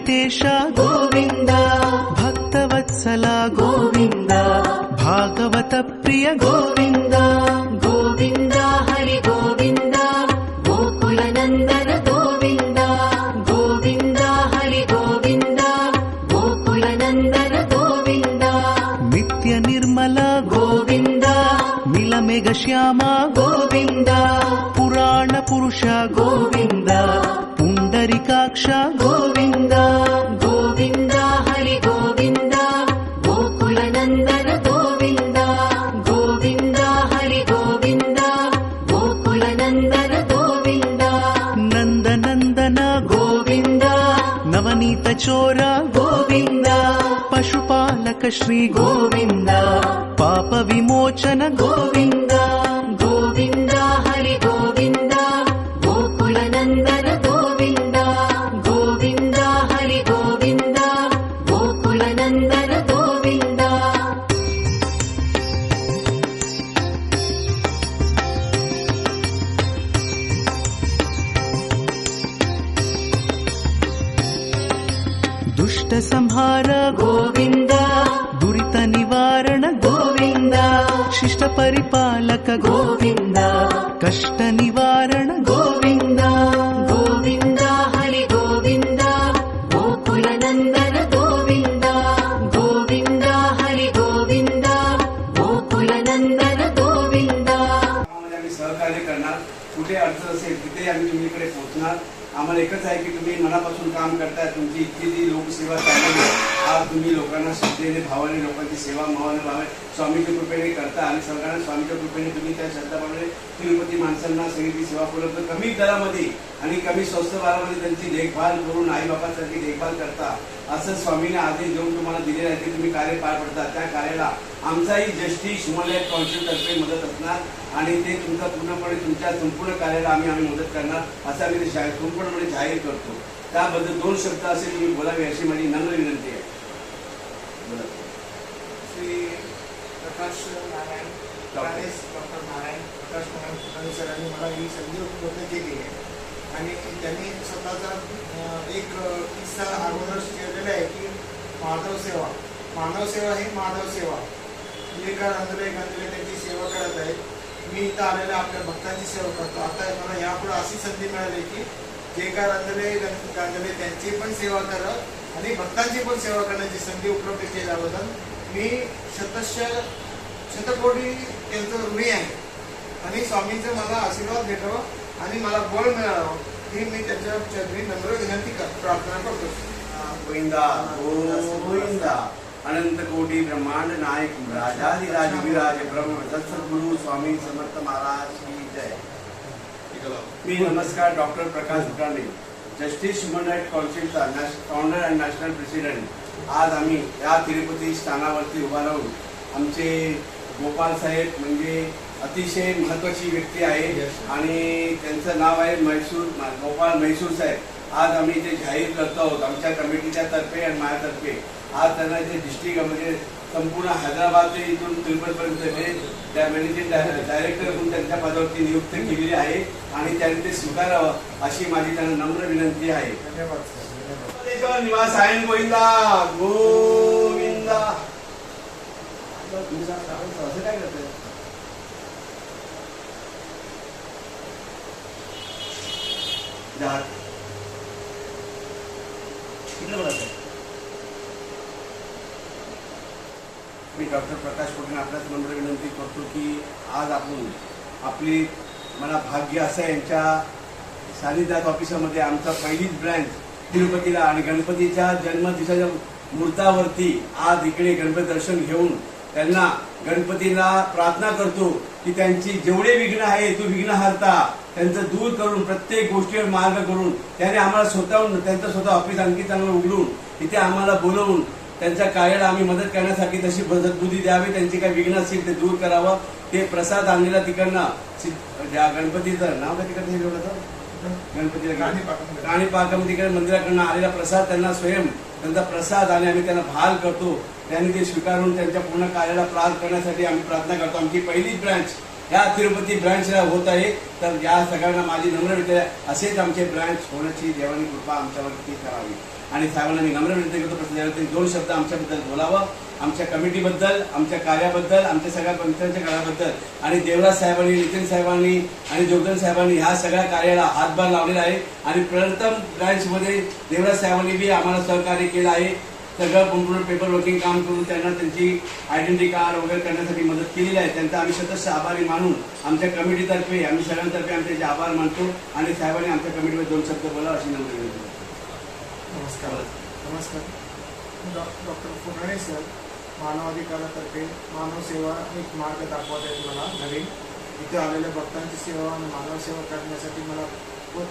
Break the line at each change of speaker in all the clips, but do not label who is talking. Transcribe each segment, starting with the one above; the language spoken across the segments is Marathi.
वेंकटेश गोविंद भक्तवत्सल गोविंद भागवत प्रिय गोविंद
गोविंद हरि गोविंद गोकुलनंदन गोविंद गोविंद हरि गोविंद गोकुलनंदन गोविंद
नित्य निर्मल
गोविंद
नीलमेघ श्याम
गोविंद
पुराण पुरुष
गोविंद
पुंडरीकाक्ष
गोविंद गोविंद हरि गोविंद गोकुलनंदन गोविंद गोविंद हरि गोविंद गोकुलनंदन गोविंद
नंदनंदन
गोविंद
नवनीत चोर
गोविंद
पशुपालक श्री
गोविंद
पाप विमोचन
गोविंद गोविंद हरि गोविंद गोकुलनंदन गोविंद गोविंद हरि गोविंद गोकुलनंदन गोविंद
दुष्ट संहार
गोविंद
दुरित निवारण
गोविंद
शिष्ट परिपालक
गोविंद
कष्ट निवारण
गोविंद गोविंद हरि गोविंद गोकुलनंदन गोविंद गोविंद हरि गोविंद गोकुलनंदन गोविंद
आम्ही सहकार्य करणार. कुठे अडचण असेल तिथे आम्ही तुमच्याकडे पोहोचणार. आम्हाला एकच आहे की तुम्ही मनापासून काम करताय. तुमची इतकी जी लोकसेवा चालली आज तुम्ही लोकांना श्रद्धेने भावाने लोकांची सेवा भावाने भावे स्वामीच्या कृपेने करता आणि सगळ्यांना स्वामीच्या कृपेने तुम्ही त्या श्रद्धाभावाने तिरुपती माणसांना सगळी सेवा उपलब्ध कमी दरामध्ये आणि कमी स्वस्त दरामध्ये त्यांची देखभाल करून आई बापासारखी देखभाल करता. असं स्वामीने आदेश देऊन तुम्हाला दिलेला आहे की तुम्ही कार्य पार पडता. त्या कार्याला आमचाही जस्टिस हिमालयात काउन्सिलतर्फे मदत असणार आणि ते तुमचा पूर्णपणे तुमच्या संपूर्ण कार्याला आम्ही मदत करणार असं आम्ही ते संपूर्णपणे जाहीर करतो. त्याबद्दल 2 शब्द असे तुम्ही बोलावे अशी माझी नम्र विनंती आहे.
श्री प्रकाश नारायण गणेश डॉक्टर नारायण प्रकाश नारायण सरांनी मला ही संधी उपलब्ध केली आहे आणि त्यांनी स्वतःचा एक किस्सा अगोदर केलेला आहे की मानव सेवा ही मानव सेवा विवेकार आंदोलन त्यांची सेवा करत आहेत. मी इथं आलेल्या आपल्या भक्तांची सेवा करतो. आता मला यापुढे अशी संधी मिळाली की जयकार गांधले त्यांची पण सेवा करत आणि भक्तांची पण सेवा करण्याची संधी उपलब्ध केल्याबद्दल मी शतकोटी त्यांचं ऋणी आहे आणि स्वामींचं मला आशीर्वाद भेटावं आणि मला बळ मिळावं ही मी त्यांच्या चरणी नम्र विनंती प्रार्थना करतो.
गोविंदा गोविंदा अनंत कोटी ब्रह्मांड नायक राजाधिराज विराज ब्रह्म सद्गुरु स्वामी समर्थ महाराज की जय. मी नमस्कार doctor Prakash Bhutane justice human right काउन्सिलचा फाउंडर अँड नॅशनल प्रेसिडेंट. आज आम्ही या तिरुपती स्थानावरती उभा राहून आमचे गोपाल साहेब म्हणजे अतिशय महत्वाची व्यक्ती आहे आणि त्यांचं नाव आहे गोपाल म्हैसूर साहेब. आज आम्ही ते जाहीर करतो आहोत आमच्या कमिटीच्या तर्फे आणि माझ्यातर्फे. आज त्यांना जे डिस्ट्रिक्ट म्हणजे संपूर्ण हैदराबाद ते इथून तिरुपतीपर्यंत त्या मॅनेजिंग डायरेक्टर म्हणून त्यांच्या पदावरती नियुक्त केलेली आहे आणि त्यांनी ते स्वीकारावं अशी माझी त्यांना नम्र विनंती आहे.
धन्यवाद.
निवास आहे गोविंदा गोविंदा. असं काय करतोय मी डॉक्टर प्रकाश भुटाणे आपल्याच नम्र विनंती करतो की आज आपण आपली मला भाग्य असं यांच्या सानिध्यात ऑफिसमध्ये आमचा पहिलीच ब्रँच तिरुपतीला आणि गणपतीच्या जन्मदिवसाच्या मुहूर्तावरती आज इकडे गणपती दर्शन घेऊन त्यांना गणपतीला प्रार्थना करतो की त्यांची जेवढे विघ्न आहे तो विघ्न हरता त्यांचं दूर करून प्रत्येक गोष्टीवर मार्ग करून त्याने आम्हाला स्वतःहून त्यांचं स्वतः ऑफिस आणखी चांगलं उघडून इथे आम्हाला बोलवून त्यांच्या कार्याला आम्ही मदत करण्यासाठी तशी सद्बुद्धी द्यावी. त्यांची काही विघ्न असतील ते दूर करावं. ते प्रसाद आणलेला तिकडनं ज्या गणपतीचं नाव काय तिकडनं गणपतीला राणीपाकम तिकडे मंदिराकडनं आलेला प्रसाद त्यांना स्वयं त्यांचा प्रसाद आणि आम्ही त्यांना भाल करतो. त्यांनी ते स्वीकारून त्यांच्या पूर्ण कार्याला प्राप्त करण्यासाठी आम्ही प्रार्थना करतो. आमची पहिलीच ब्रांच या तिरुपती ब्रांचला होत आहे. तर या सगळ्यांना माझी नम्र विनंती आहे असेच आमचे ब्रांच होण्याची देवानी कृपा आमच्यावरती करावी. आणि साहेबांना मी नम्र विनंती करतो प्रश्न दोन शब्द आमच्याबद्दल बोलावं, आमच्या कमिटीबद्दल, आमच्या कार्याबद्दल, आमच्या सगळ्या पंचांच्या कार्याबद्दल आणि देवराज साहेबांनी, नितीन साहेबांनी आणि जोगदन साहेबांनी ह्या सगळ्या कार्याला हातभार लावलेला आहे आणि प्रथम ब्रँचमध्ये देवराज साहेबांनी बी आम्हाला सहकार्य केलं आहे. सगळं संपूर्ण पेपर वर्किंग काम करून त्यांना त्यांची आयडेंटिटी कार्ड वगैरे करण्यासाठी मदत केलेली आहे. त्यांचा आम्ही सदस्य आभारी मानून आमच्या कमिटीतर्फे आम्ही सगळ्यांतर्फे आमचे आभार मानतो आणि साहेबांनी आमच्या कमिटीवर दोन शब्द बोला अशी नम्र विनंती करतो.
नमस्कार. डॉक्टर फुटाणे सर मानवाधिकारातर्फे मानव सेवा एक मार्ग दाखवत आहेत मला नवीन. इथे आलेल्या भक्तांची सेवा आणि मानव सेवा करण्यासाठी मला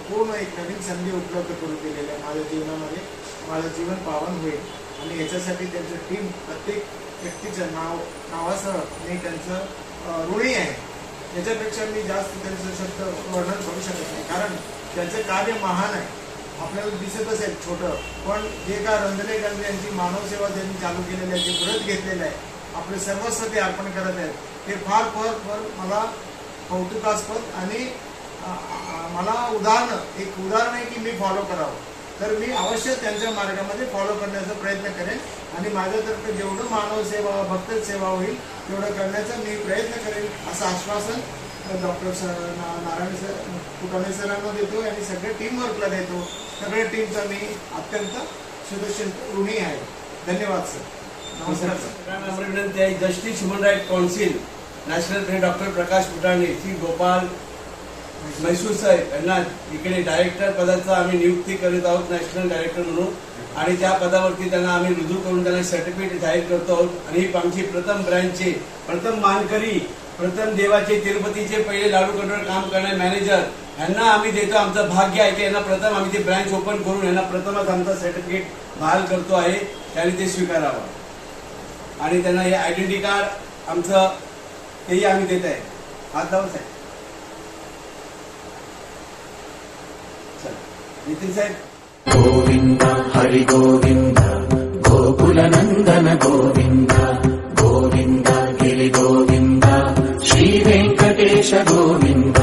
पूर्ण एक नवीन संधी उपलब्ध करून दिलेली आहे माझ्या जीवनामध्ये. माझं जीवन पावन होईल आणि याच्यासाठी त्यांचं टीम प्रत्येक व्यक्तीचं नावासह मी त्यांचं ऋणी आहे. याच्यापेक्षा मी जास्त त्यांचं शब्द वर्णन करू शकत नाही, कारण त्यांचं कार्य महान आहे. आपल्याला दिसत असेल छोटं, पण जे काय रंजले गांधी यांची मानव सेवा ज्यांनी चालू केलेली आहे, जे व्रत घेतलेलं आहे, आपले सर्वस्व ते अर्पण करत आहेत, ते फार मला कौतुकास्पद आणि मला एक उदाहरण आहे की मी फॉलो करावं. तर मी अवश्य त्यांच्या मार्गामध्ये फॉलो करण्याचा प्रयत्न करेन आणि माझ्यातर्फे जेवढं मानव सेवा भक्त सेवा होईल तेवढं करण्याचा मी प्रयत्न करेन असं आश्वासन डॉक्टर नारायण सर फुटाणे सरांना देतो आणि सगळ्या टीमवर्कला देतो. सगळ्या टीमचा मी अत्यंत सदस्य ऋणी आहे. धन्यवाद सर. नमस्कार सर.
सगळ्यांना विनंती आहे, justice human right council national doctor Prakash Phutane, Shri Gopal Mysore साहेब यांना इकडे डायरेक्टर पदाचा आम्ही नियुक्ती करीत आहोत, नॅशनल डायरेक्टर म्हणून. आणि त्या पदावरती त्यांना आम्ही रुजू करून त्यांना सर्टिफिकेट जाहीर करतो आहोत. आणि ही आमची प्रथम ब्रँचचे प्रथम मानकरी, प्रथम देवाचे तिरुपतीचे पहिले लाडू कंट्रोल काम करणारे मॅनेजर यांना आम्ही देतो. आमचं भाग्य आहे की यांना प्रथम आम्ही ते ब्रँच ओपन करून यांना प्रथमच आमचा सर्टिफिकेट बहाल करतो आहे. त्यांनी ते स्वीकारावं आणि त्यांना हे आयडेंटिटी कार्ड आमचं तेही आम्ही देत आहे. हात लावत आहे नितीन साहेब.
गोविंद हरि गोविंद गोकुलनंदन गोविंद गोविंद गिरि गोविंद श्री वेंकटेश गोविंद.